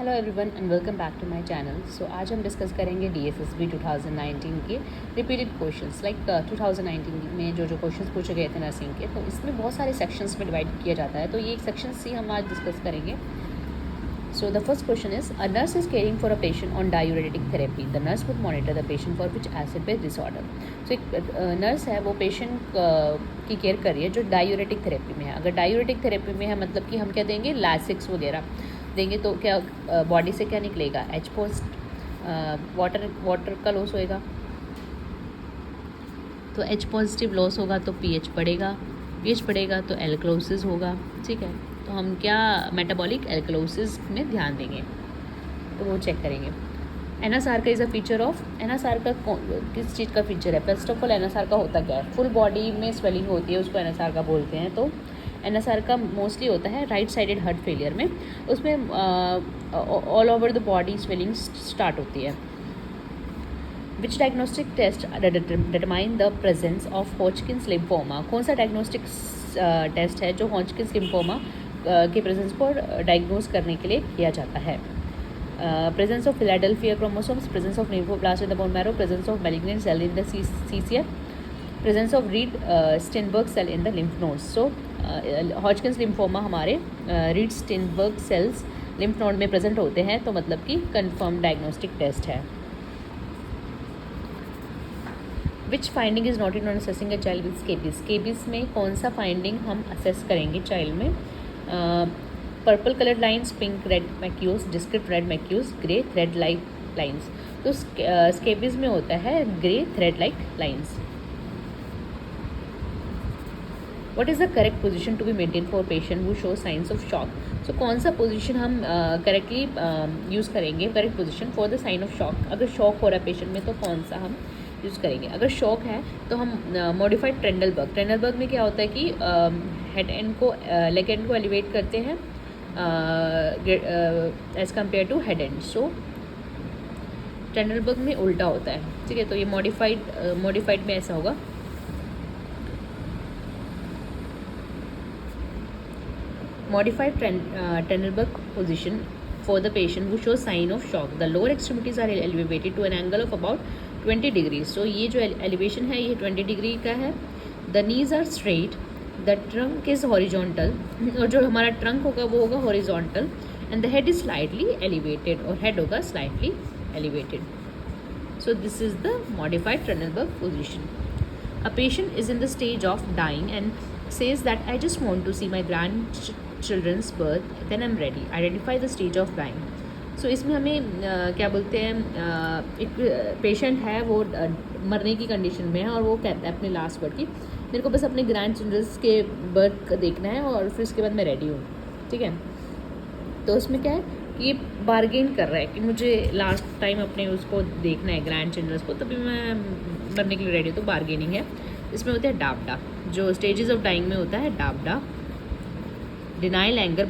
Hello everyone and welcome back to my channel. So आज हम discuss करेंगे DSSB 2019 के रिपीटेड क्वेश्चंस लाइक 2019 में जो क्वेश्चंस पूछे गए थे नर्सिंग के, तो इसमें बहुत सारे सेक्शंस में डिवाइड किया जाता है। तो ये एक सेक्शन सी हम आज डिस्कस करेंगे। So the first question is a nurse is caring for a patient on diuretic therapy. The nurse would monitor the patient for which acid base disorder. So एक नर्स है, वो patient की care कर रही है जो diuretic therapy में है। अगर डायूरेटिक थेरेपी में है मतलब कि हम क्या देंगे, लैसिक्स वगैरह देंगे, तो क्या बॉडी से क्या निकलेगा, एच पोस्ट वाटर का लॉस होएगा। तो एच पॉजिटिव लॉस होगा तो पीएच बढ़ेगा तो एल्कलोसिस होगा। ठीक है, तो हम क्या मेटाबॉलिक एल्कलोसिस में ध्यान देंगे, तो वो चेक करेंगे। एनएसआर का is a feature of, NSR का किस चीज़ का फीचर है? फर्स्ट ऑफ ऑल एनएसआर का होता क्या है, फुल बॉडी में स्वेलिंग होती है, उसको एनएसआर का बोलते हैं। तो एनएसआर का मोस्टली होता है राइट साइडेड हार्ट फेलियर में, उसमें all over the body swelling start होती है। Which diagnostic test determine the presence of Hodgkin's lymphoma? कौन सा डायग्नोस्टिक टेस्ट है जो हॉजकिंस लिम्फोमा के प्रेजेंस को डायग्नोज करने के लिए किया जाता है? Presence of Philadelphia chromosomes, presence of nephroblast in the bone marrow, presence of malignant cell in the CCF, presence of Reed Steinberg cell in the lymph nodes. So Hodgkin's lymphoma हमारे Reed Steinberg cells lymph node में present होते हैं, तो मतलब कि confirmed diagnostic test है। Which finding is noted on assessing a child with scabies? Scabies में कौन सा finding हम assess करेंगे चाइल्ड में? Purple coloured lines, pink red macules, discrete red macules, grey thread like lines. तो स्केबीज में होता है grey thread like lines. What is the correct position to be maintain for patient who show signs of shock? So कौन सा position हम correctly use करेंगे, correct position for the sign of shock? अगर shock हो रहा है patient में तो कौन सा हम यूज़ करेंगे? अगर शॉक है तो हम मॉडिफाइड ट्रेंडलबर्ग में क्या होता है कि हेड एंड को लेग एंड को एलिवेट करते हैं as compare to head end. So Trendelenburg में उल्टा होता है। ठीक है, तो ये मॉडिफाइड में ऐसा होगा। Modified Trendelenburg position for the patient who show sign of shock, the lower extremities are elevated to an angle of about 20 degree. So ये जो एलिवेशन है ये 20 डिग्री का है। The knees are straight, the trunk is horizontal, और जो हमारा trunk होगा वो होगा horizontal, and the head is slightly elevated, और हेड होगा slightly elevated. So this is the modified Trendelenburg position. A patient is in the stage of dying and says that I just want to see my grand children's birth, then I am ready. Identify the stage of dying. So इसमें हमें क्या बोलते हैं, एक patient है वो मरने की कंडीशन में है, और वो कहता है अपने लास्ट वर्ड की, मेरे को बस अपने ग्रैंड चिल्ड्रंस के बर्थ देखना है और फिर उसके बाद मैं रेडी हूँ। ठीक है, तो उसमें क्या है कि ये बार्गेन कर रहा है कि मुझे लास्ट टाइम अपने उसको देखना है ग्रैंड चिल्ड्रंस को, तभी मैं मरने के लिए रेडी हूँ। तो बार्गेनिंग है। इसमें होता है डाबडा, जो स्टेजेस ऑफ डाइंग में होता है DABDA, denial, anger,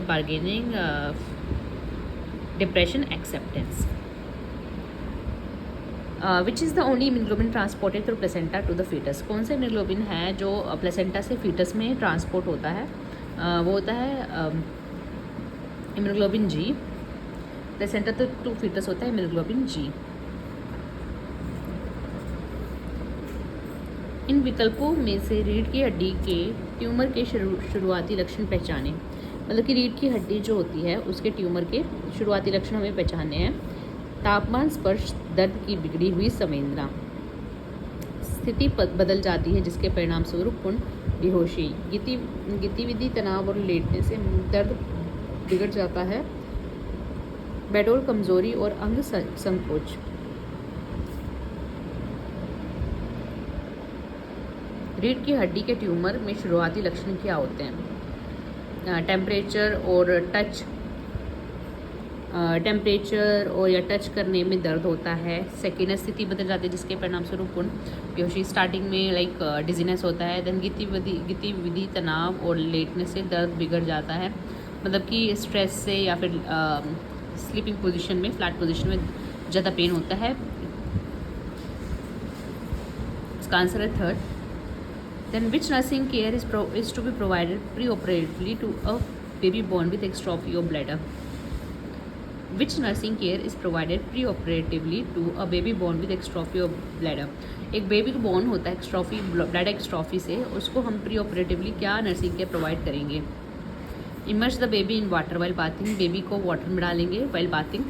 bargaining, depression, acceptance. Which is the only immunoglobulin transported through placenta to the foetus? कौन सा इम्यूनोग्लोबिन है जो प्लेसेंटा से फीटस में ट्रांसपोर्ट होता है? वो होता है immunoglobin G. Placenta to foetus होता है इम्यूनोग्लोबिन जी। इन विकल्पों में से रीढ़ की हड्डी के ट्यूमर के शुरुआती लक्षण पहचानें। मतलब कि रीढ़ की हड्डी जो होती है उसके ट्यूमर के शुरुआती लक्षण हमें पहचानने हैं। तापमान, स्पर्श, दर्द की बिगड़ी हुई संवेदना, स्थिति बदल जाती है जिसके परिणाम स्वरूप पूर्ण बेहोशी, गतिविधि, तनाव और लेटने से दर्द बिगड़ जाता है, बेडोल कमजोरी और अंग संकोच। रीढ़ की हड्डी के ट्यूमर में शुरुआती लक्षण क्या होते हैं? टेम्परेचर और या टच करने में दर्द होता है, सेकेंड स्थिति बदल जाती है जिसके परिणाम स्वरूप पूर्ण बेहोशी, स्टार्टिंग में लाइक डिजीनेस होता है, देन गतिविधि, तनाव और लेटने से दर्द बिगड़ जाता है, मतलब कि स्ट्रेस से या फिर स्लीपिंग पोजीशन में, फ्लैट पोजीशन में ज़्यादा पेन होता है। इसका आंसर है third. Then which nursing care is to be provided pre-operatively to a baby born with exstrophy of bladder? Which nursing care is provided pre-operatively to a baby born with exstrophy of bladder? एक baby को born होता है exstrophy bladder exstrophy से, उसको हम pre operatively क्या nursing care provide करेंगे? Immerse the baby in water while bathing, baby को वाटर में डालेंगे while bathing.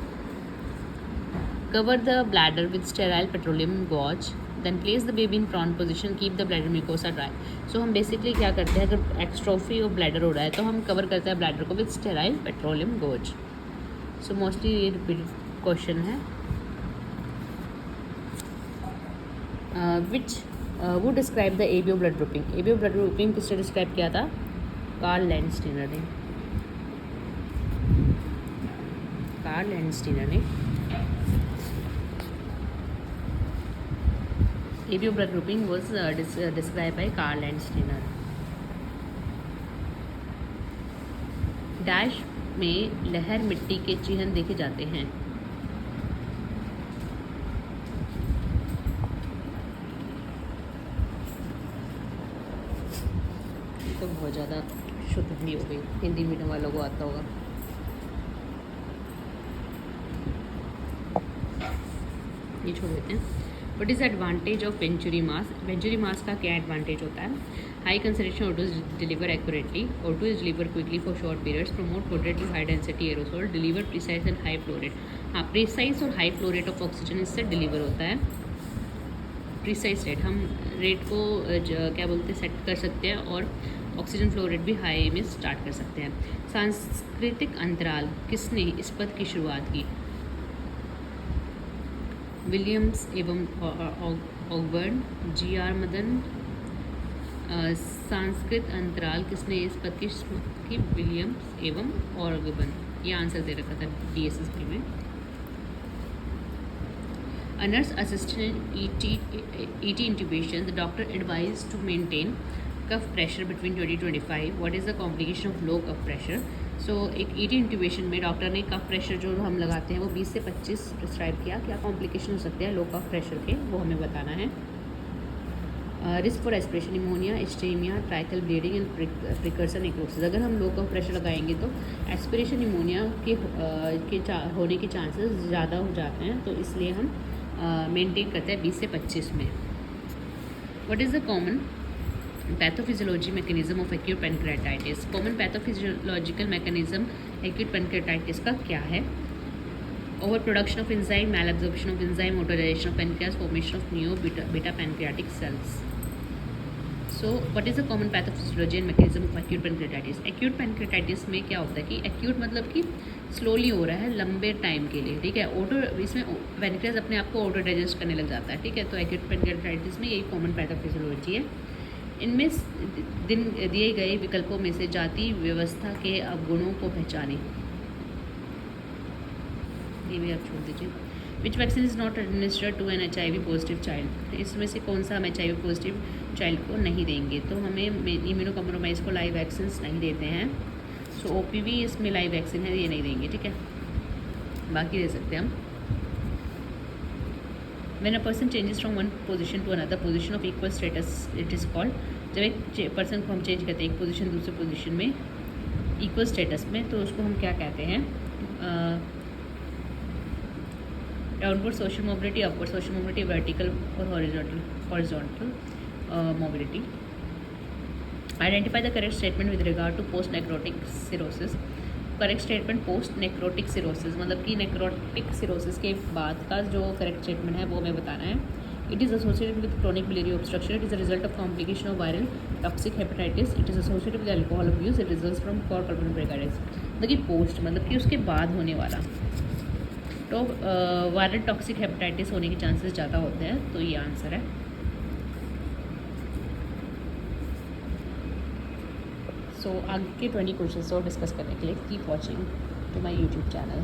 Cover the bladder with sterile petroleum gauze, then place the baby in prone position, keep the bladder mucosa dry. So हम basically क्या करते हैं, अगर एक्स्ट्रॉफी of bladder हो रहा है तो हम कवर करते हैं ब्लैडर को with sterile petroleum gauze. So mostly ये रिपीटेड क्वेश्चन है. विच वो describe the ABO blood grouping. ABO blood grouping किसने डिस्क्राइब किया था? कार्ल लैंडस्टीनर ने. कार्ल लैंडस्टीनर ने ABO blood grouping was describe by Karl Landsteiner. Dash में लहर मिट्टी के चिन्ह देखे जाते हैं. तो बहुत ज़्यादा शुद्ध भी हो गई, हिंदी मीडियम वालों को आता होगा. ये छोड़ देते हैं. What is advantage of venturi mask. Venturi mask का क्या एडवांटेज होता है? High concentration O two deliver accurately, O two is deliver quickly for short periods, promote potently high density aerosol, deliver precise and high flow rate. हाँ, precise और high flow rate of oxygen इससे deliver होता है. Precise rate, हम rate को क्या बोलते हैं, सेट कर सकते हैं, और ऑक्सीजन फ्लो रेट भी हाई में स्टार्ट कर सकते हैं. सांस्कृतिक अंतराल, किसने इस पद की शुरुआत की? विलियम्स एवं ऑगबर्न. जी.आर. मदन. सांस्कृतिक अंतराल किसने इस पद की? विलियम्स एवं ऑगबर्न. ये आंसर दे रखा था DSSP में. A nurse assistant ET intubation, the doctor advised to maintain cuff pressure between 20 to 25. What is the complication of low cuff pressure? So एक ET इंट्यूबेशन में डॉक्टर ने कफ प्रेशर जो हम लगाते हैं वो 20 से 25 प्रिस्क्राइब किया. क्या कॉम्प्लिकेशन हो सकते हैं लो कफ प्रेशर के, वो हमें बताना है. Risk for aspiration, pneumonia, asthenia, tracheal bleeding and precursor necrosis. अगर हम लो कफ प्रेशर लगाएंगे तो एस्पिरेशन निमोनिया के होने के चांसेस ज़्यादा हो जाते हैं, तो इसलिए हम मेंटेन करते हैं 20 से 25 में. What is the common pathophysiology mechanism of acute pancreatitis. Common pathophysiological mechanism acute pancreatitis का क्या है? Over production of enzyme, malabsorption of enzyme, motorisation of pancreas, formation of new beta pancreatic cells. So what is the common pathophysiology and mechanism of acute pancreatitis. Acute pancreatitis में क्या होता है कि acute मतलब कि slowly हो रहा है लंबे टाइम के लिए, ठीक है. ऑटो इसमें पैनक्रियास अपने आप को ऑटो डाइजेस्ट करने लग जाता है, ठीक है. तो एक्यूट पैनक्रेटाइटिस में यही कॉमन पैथोफिजियोलॉजी है. इनमें दिए गए विकल्पों में से जाति व्यवस्था के अवगुणों को पहचानें. ये भी आप छोड़ दीजिए. Which vaccine is not administered to an HIV positive child. इसमें से कौन सा हम HIV पॉजिटिव चाइल्ड को नहीं देंगे? तो हमें इम्यूनो कम्प्रोमाइज़ को लाइव वैक्सीन नहीं देते हैं. सो OPV इसमें लाइव वैक्सीन है, ये नहीं देंगे, ठीक है. बाकी दे सकते हैं हम. When a person changes from one position to another position of equal status, it is called. जब एक पर्सन को हम चेंज करते हैं एक पोजीशन दूसरे पोजीशन में इक्वल स्टेटस में, तो उसको हम क्या कहते हैं? Downward social mobility, upward social mobility, vertical और horizontal mobility. Identify the correct statement with regard to post necrotic cirrhosis. Correct statement post necrotic cirrhosis मतलब कि नेक्रोटिक सिरोसिस के बाद का जो करेक्ट स्टेटमेंट है वो हमें बताना है. It is associated with chronic biliary obstruction. It is a result of complication of viral toxic hepatitis. It is associated with alcohol abuse. It results from कॉर कार्बन ब्रेकाइटिस. मतलब कि पोस्ट मतलब कि उसके बाद होने वाला, तो वायरल टॉक्सिक हेपेटाइटिस होने के चांसेस ज़्यादा होते हैं, तो ये आंसर है. सो आगे के 20 क्वेश्चन और डिस्कस करने के लिए keep watching to my YouTube channel.